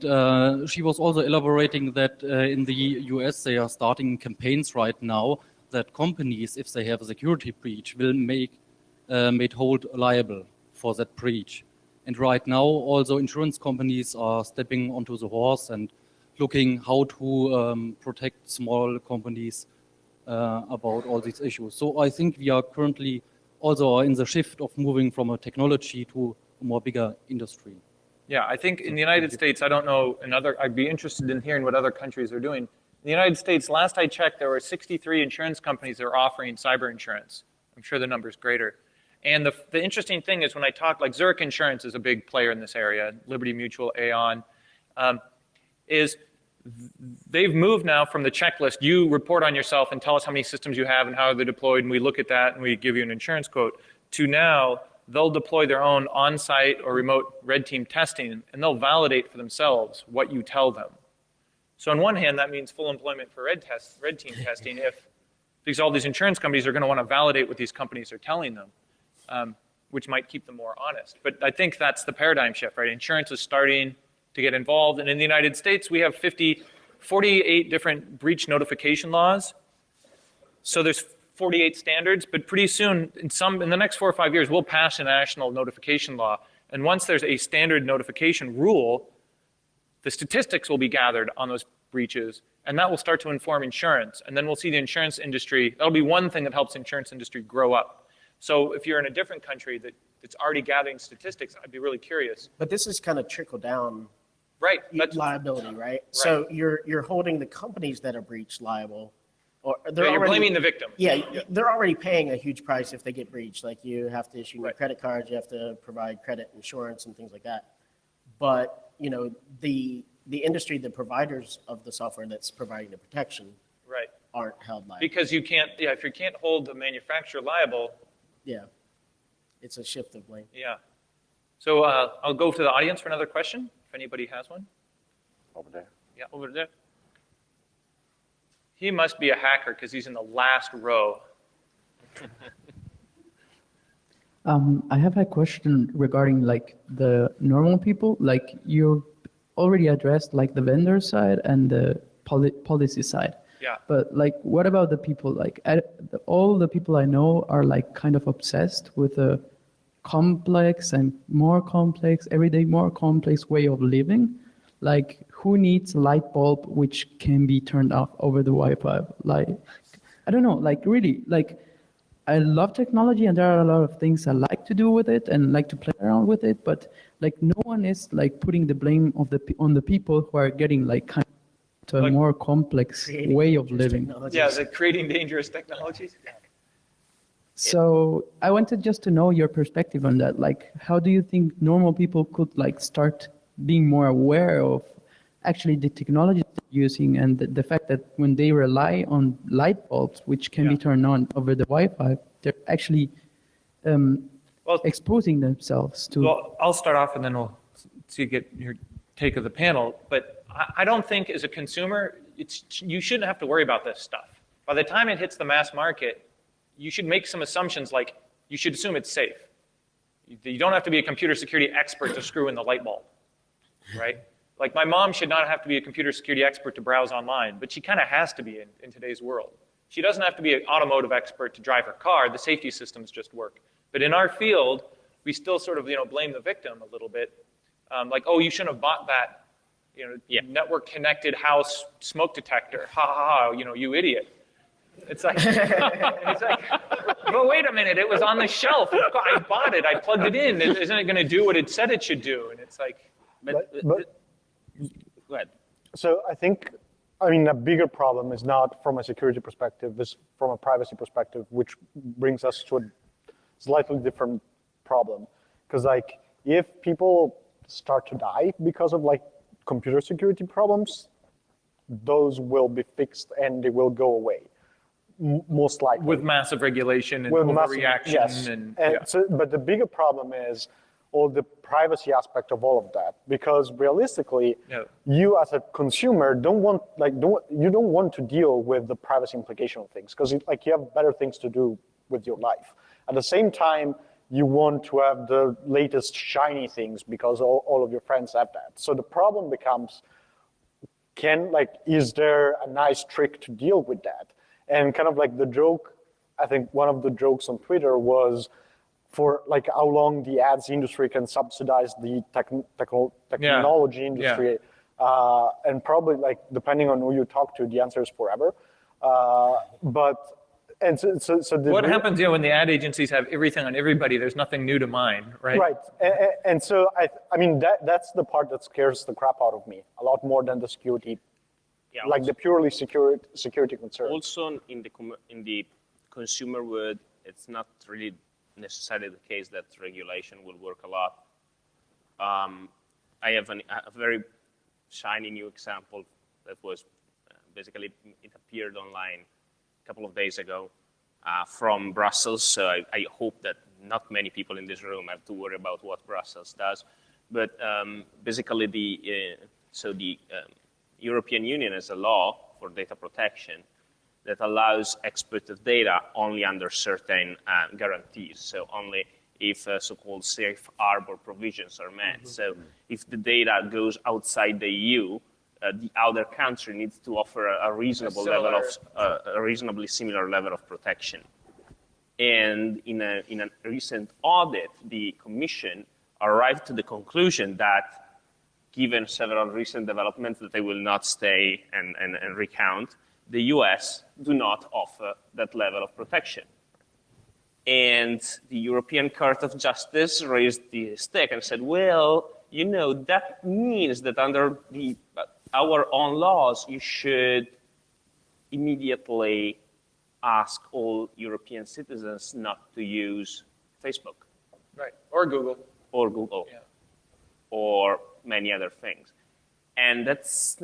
she was also elaborating that in the US they are starting campaigns right now that companies, if they have a security breach, will made hold liable for that breach. And right now also insurance companies are stepping onto the horse and looking how to protect small companies about all these issues. So I think we are currently also in the shift of moving from a technology to a more bigger industry. Yeah, I think in the United States, I don't know, I'd be interested in hearing what other countries are doing. In the United States, last I checked, there were 63 insurance companies that are offering cyber insurance. I'm sure the number's greater. And the interesting thing is when I talk, like Zurich Insurance is a big player in this area, Liberty Mutual, Aon, is they've moved now from the checklist, you report on yourself and tell us how many systems you have and how they're deployed, and we look at that and we give you an insurance quote, to now they'll deploy their own on-site or remote red team testing, and they'll validate for themselves what you tell them. So on one hand, that means full employment for red team testing because all these insurance companies are going to want to validate what these companies are telling them, which might keep them more honest. But I think that's the paradigm shift, right? Insurance is starting to get involved. And in the United States, we have 48 different breach notification laws. So there's 48 standards, but pretty soon, in the next 4 or 5 years, we'll pass a national notification law. And once there's a standard notification rule, the statistics will be gathered on those breaches, and that will start to inform insurance. And then we'll see the insurance industry, that'll be one thing that helps insurance industry grow up. So if you're in a different country that's already gathering statistics, I'd be really curious. But this is kind of trickle down Right. liability, right? So you're holding the companies that are breached liable, or they're You're already blaming the victim. Yeah, they're already paying a huge price if they get breached. Like you have to issue new Right. credit cards, you have to provide credit insurance and things like that. But the industry, the providers of the software that's providing the protection, Right. aren't held liable. Because you can't, if you can't hold the manufacturer liable, Yeah, it's a shift of blame. yeah. So I'll go to the audience for another question, if anybody has one. Over there. Yeah, over there. He must be a hacker because he's in the last row. I have a question regarding like the normal people. Like you already addressed like the vendor side and the policy side. Yeah. But like, what about the people? Like all the people I know are like kind of obsessed with a complex and more complex, every day more complex way of living. Like who needs a light bulb which can be turned off over the Wi-Fi? Like, I don't know, like really, like I love technology and there are a lot of things I like to do with it and like to play around with it, but like no one is like putting the blame of on the people who are getting like kind of to a Like more complex Creating way of dangerous living. technologies. Yeah, the creating dangerous technologies. So I wanted just to know your perspective on that. Like, how do you think normal people could like start being more aware of actually the technology they're using and the fact that when they rely on light bulbs, which can be turned on over the Wi-Fi, they're actually exposing themselves to. Well, I'll start off and then we'll see get your take of the panel. But I don't think as a consumer, you shouldn't have to worry about this stuff. By the time it hits the mass market, you should make some assumptions like you should assume it's safe. You don't have to be a computer security expert to screw in the light bulb, right? Like my mom should not have to be a computer security expert to browse online, but she kind of has to be in today's world. She doesn't have to be an automotive expert to drive her car. The safety systems just work. But in our field, we still sort of blame the victim a little bit. Like, oh, you shouldn't have bought that network connected house smoke detector. Ha ha ha, you idiot. It's like, but wait a minute, it was on the shelf. I bought it, I plugged it in. Isn't it going to do what it said it should do? And it's like, But Go ahead. so I think, a bigger problem is not from a security perspective, it's from a privacy perspective, which brings us to a slightly different problem. Because like, if people start to die because of like computer security problems, those will be fixed and they will go away. Most likely. with massive regulation and With massive- overreaction. yes. And So, but the bigger problem is all the privacy aspect of all of that, because realistically, Yeah. you as a consumer don't want to deal with the privacy implication of things, because you have better things to do with your life. At the same time, you want to have the latest shiny things because all of your friends have that. So the problem becomes, is there a nice trick to deal with that? And kind of like the joke, I think one of the jokes on Twitter was for like how long the ads industry can subsidize the technology industry. And probably like, depending on who you talk to, the answer is forever. What happens when the ad agencies have everything on everybody? There's nothing new to mine, right? Right, and so that's the part that scares the crap out of me a lot more than the security, like the purely security concern. Also, in the consumer world, it's not really necessarily the case that regulation will work a lot. I have a very shiny new example that was basically, it appeared online a couple of days ago from Brussels. So I hope that not many people in this room have to worry about what Brussels does. But basically, the European Union has a law for data protection that allows export of data only under certain guarantees. So only if so-called safe harbor provisions are met. So if the data goes outside the EU, the other country needs to offer a reasonable level of a reasonably similar level of protection. And in a recent audit, the Commission arrived to the conclusion that, given several recent developments that I will not stay and recount, the US do not offer that level of protection. And the European Court of Justice raised the stick and said, well, you know, that means that under our own laws, you should immediately ask all European citizens not to use Facebook. Right, or Google. Or Google. Yeah. Or many other things. And that's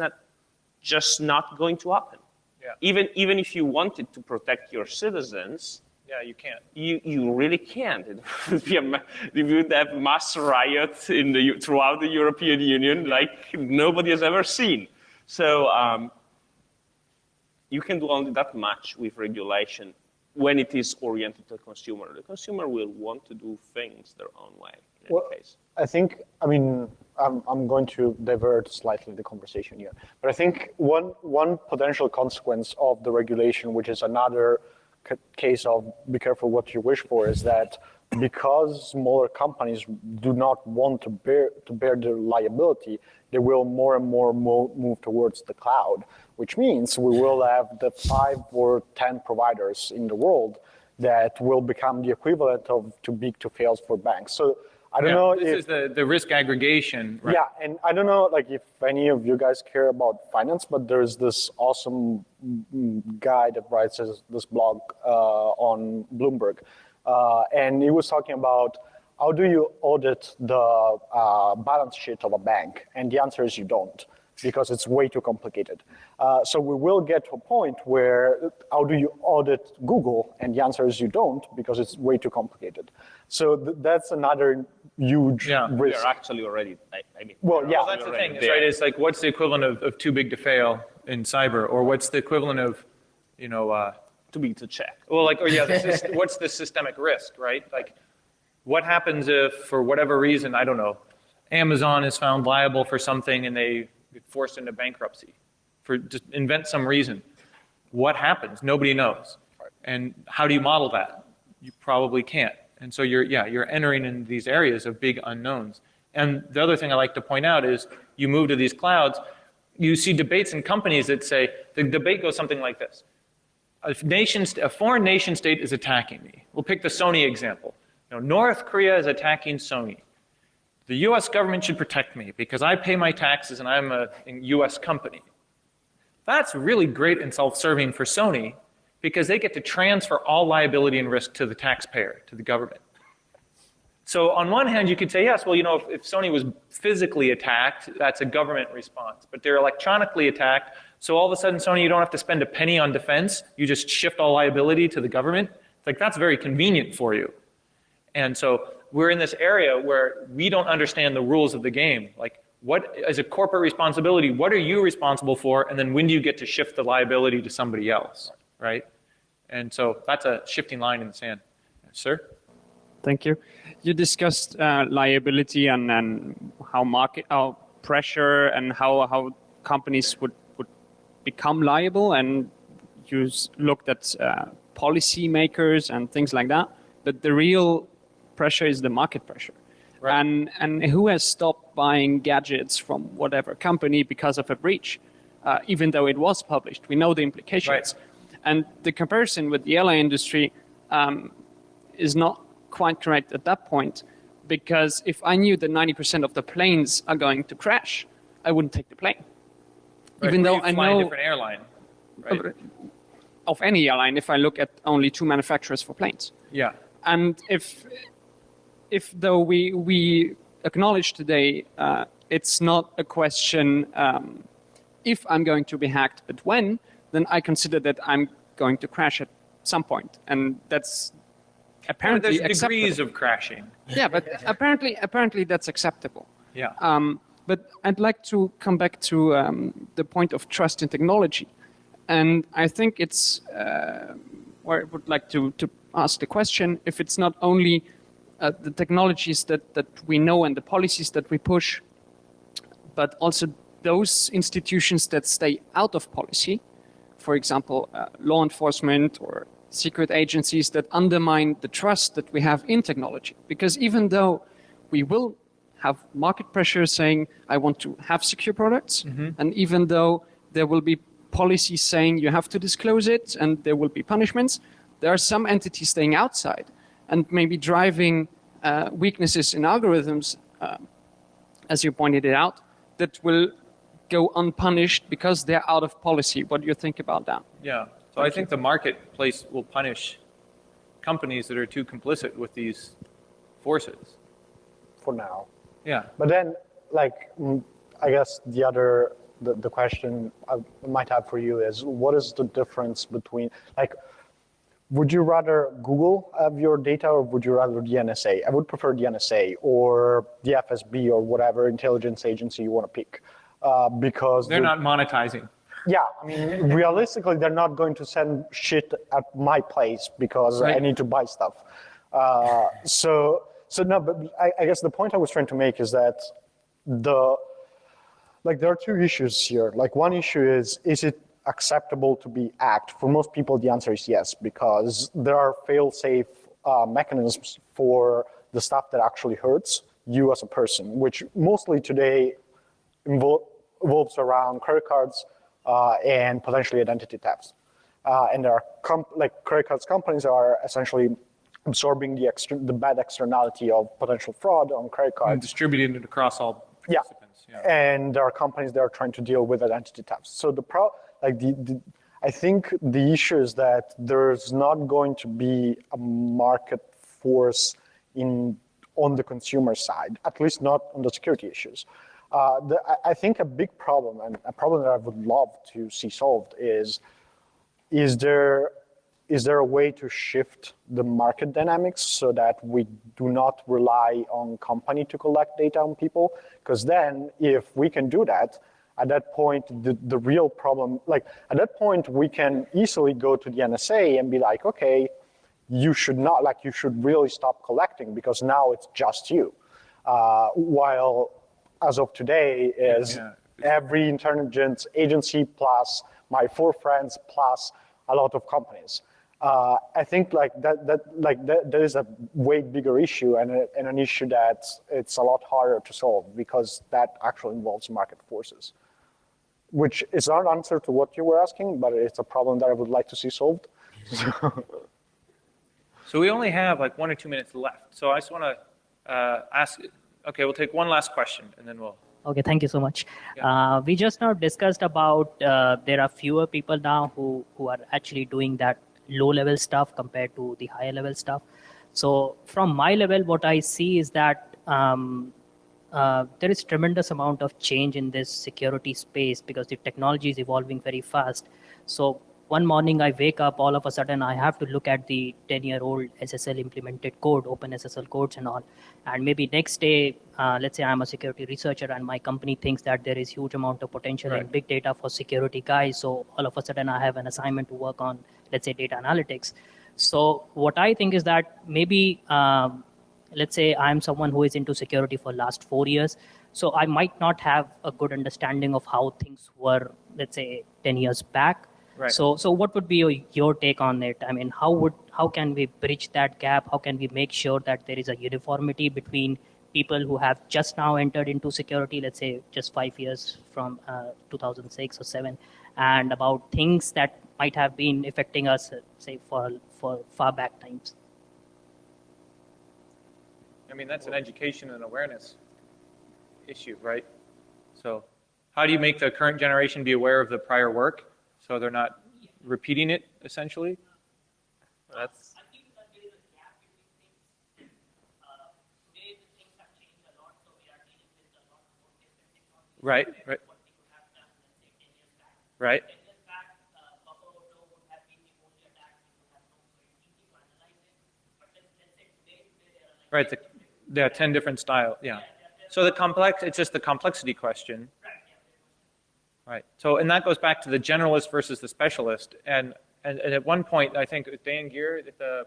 just not going to happen. Yeah. Even if you wanted to protect your citizens, Yeah, you can't. you really can't. It would be we would have mass riots throughout the European Union like nobody has ever seen. So you can do only that much with regulation when it is oriented to the consumer. The consumer will want to do things their own way in any case. I think, I'm going to divert slightly the conversation here, but I think one potential consequence of the regulation, which is another case of be careful what you wish for, is that because smaller companies do not want to bear the liability, they will more and more move towards the cloud, which means we will have the 5 or 10 providers in the world that will become the equivalent of too big to fail for banks. So I don't know this is the risk aggregation, right? Yeah, and I don't know like if any of you guys care about finance, but there's this awesome guy that writes this blog on Bloomberg, and he was talking about how do you audit the balance sheet of a bank, and the answer is you don't, because it's way too complicated. So we will get to a point where how do you audit Google, and the answer is you don't, because it's way too complicated. So that's another huge risk. We are actually already, well, That's the thing, right? It's like, what's the equivalent of too big to fail in cyber, or what's the equivalent of, too big to check. well, like, what's the systemic risk, right? Like, what happens if, for whatever reason, I don't know, Amazon is found liable for something and they get forced into bankruptcy, just invent some reason. What happens? Nobody knows. And how do you model that? You probably can't. And so you're entering in these areas of big unknowns. And the other thing I like to point out is you move to these clouds, you see debates in companies that say, the debate goes something like this. A foreign nation state is attacking me. We'll pick the Sony example. North Korea is attacking Sony. The US government should protect me because I pay my taxes and I'm a US company. That's really great and self-serving for Sony, because they get to transfer all liability and risk to the taxpayer, to the government. So on one hand, you could say, yes, well, if Sony was physically attacked, that's a government response. But they're electronically attacked, so all of a sudden, Sony, you don't have to spend a penny on defense. You just shift all liability to the government. It's like, that's very convenient for you. And so we're in this area where we don't understand the rules of the game. Like, what is a corporate responsibility? What are you responsible for? And then when do you get to shift the liability to somebody else? Right? And so that's a shifting line in the sand. Sir? Thank you. You discussed liability and how pressure and how companies would become liable, and you looked at policy makers and things like that. But the real pressure is the market pressure. Right. And who has stopped buying gadgets from whatever company because of a breach, even though it was published? We know the implications. Right. And the comparison with the airline industry is not quite correct at that point, because if I knew that 90% of the planes are going to crash, I wouldn't take the plane. Right. Even though I know a different airline, right? Of any airline, if I look at only 2 manufacturers for planes. Yeah. And if though we acknowledge today, it's not a question if I'm going to be hacked, but when, then I consider that I'm going to crash at some point. And that's apparently There's degrees acceptable. of crashing. Yeah, but apparently that's acceptable. Yeah. But I'd like to come back to the point of trust in technology. And I think it's, or I would like to ask the question, if it's not only the technologies that we know and the policies that we push, but also those institutions that stay out of policy, for example, law enforcement or secret agencies that undermine the trust that we have in technology. Because even though we will have market pressure saying, I want to have secure products, and even though there will be policies saying you have to disclose it and there will be punishments, there are some entities staying outside and maybe driving weaknesses in algorithms, as you pointed it out, that will go unpunished because they're out of policy. What do you think about that? Yeah. So I think the marketplace will punish companies that are too complicit with these forces. For now. Yeah. But then, like, I guess the question I might have for you is, what is the difference between, like, would you rather Google have your data or would you rather the NSA? I would prefer the NSA or the FSB or whatever intelligence agency you want to pick, because They're not monetizing. Yeah, I mean, realistically, they're not going to send shit at my place because I need to buy stuff. So no, but I guess the point I was trying to make is that there are two issues here. Like, one issue is it acceptable to be hacked? For most people, the answer is yes, because there are fail-safe mechanisms for the stuff that actually hurts you as a person, which mostly today revolves around credit cards and potentially identity thefts. And there are credit cards companies are essentially absorbing the bad externality of potential fraud on credit cards. And distributing it across all participants. Yeah. And there are companies that are trying to deal with identity thefts. So I think the issue is that there's not going to be a market force on the consumer side, at least not on the security issues. I think a big problem, and a problem that I would love to see solved, is there a way to shift the market dynamics so that we do not rely on company to collect data on people? Because then, if we can do that, at that point, the real problem, at that point, we can easily go to the NSA and be like, okay, you should really stop collecting because now it's just you. While as of today is every intelligence agency plus my 4 friends plus a lot of companies. I think that is a way bigger issue and an issue that it's a lot harder to solve because that actually involves market forces, which is not an answer to what you were asking, but it's a problem that I would like to see solved. So we only have like 1 or 2 minutes left. So I just want to ask, okay, we'll take one last question and then we'll. Okay, thank you so much. We just now discussed about there are fewer people now who are actually doing that low-level stuff compared to the higher-level stuff. So from my level, what I see is that there is tremendous amount of change in this security space because the technology is evolving very fast. So one morning I wake up, all of a sudden I have to look at the 10-year-old SSL implemented code, open SSL codes and all. And maybe next day, let's say I'm a security researcher and my company thinks that there is huge amount of potential in big data for security guys. So all of a sudden I have an assignment to work on, let's say, data analytics. So what I think is that maybe, let's say I'm someone who is into security for last 4 years. So I might not have a good understanding of how things were, let's say, 10 years back. Right. So what would be your take on it? I mean, how can we bridge that gap? How can we make sure that there is a uniformity between people who have just now entered into security, let's say just 5 years from 2006 or 7, and about things that might have been affecting us, say, for far back times? I mean, that's an education and awareness issue, right? So how do you make the current generation be aware of the prior work so they're not repeating it, essentially? That's I think that there is a gap between things. Today, the things have changed a lot, so we are dealing with a lot more different technologies. Right. What we could have done, let's say, 10 years right? Right, there are 10 different styles, yeah. So it's just the complexity question. Right, so, and that goes back to the generalist versus the specialist. And at one point, I think Dan Gear at the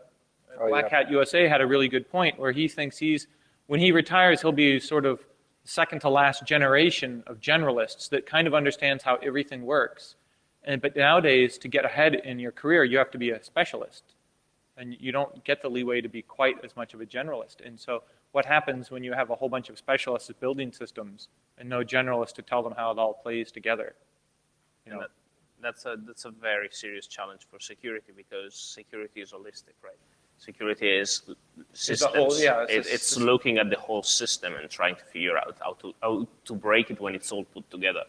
Black Hat USA had a really good point where he thinks when he retires, he'll be sort of second to last generation of generalists that kind of understands how everything works. But nowadays, to get ahead in your career, you have to be a specialist. And you don't get the leeway to be quite as much of a generalist. And so what happens when you have a whole bunch of specialists at building systems and no generalists to tell them how it all plays together? You know? That's a very serious challenge for security because security is holistic, right? Security is systems. It's looking at the whole system and trying to figure out how to break it when it's all put together.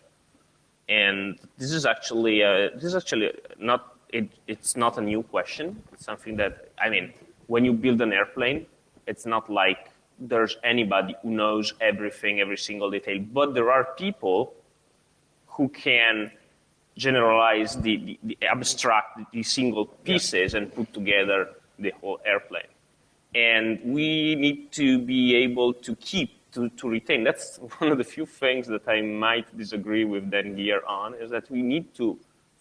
And this is actually not. It's not a new question. It's something that, I mean, when you build an airplane, it's not like there's anybody who knows everything, every single detail. But there are people who can generalize the abstract, the single pieces and put together the whole airplane. And we need to be able to to retain. That's one of the few things that I might disagree with Dan Gear on, is that we need to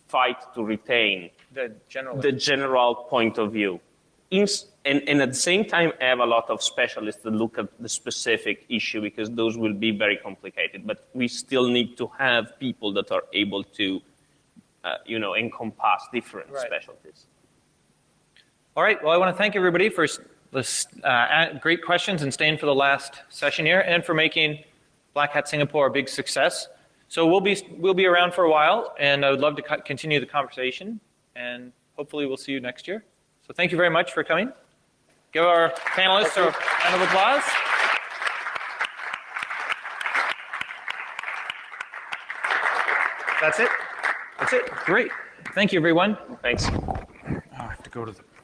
fight to retain the general point of view. And at the same time, have a lot of specialists that look at the specific issue because those will be very complicated. But we still need to have people that are able to, encompass different specialties. All right, well, I want to thank everybody for this great questions and staying for the last session here and for making Black Hat Singapore a big success. So we'll be around for a while, and I would love to continue the conversation, and hopefully we'll see you next year. So thank you very much for coming. Give our panelists a round of applause. That's it. Great. Thank you, everyone. Thanks. I have to go to the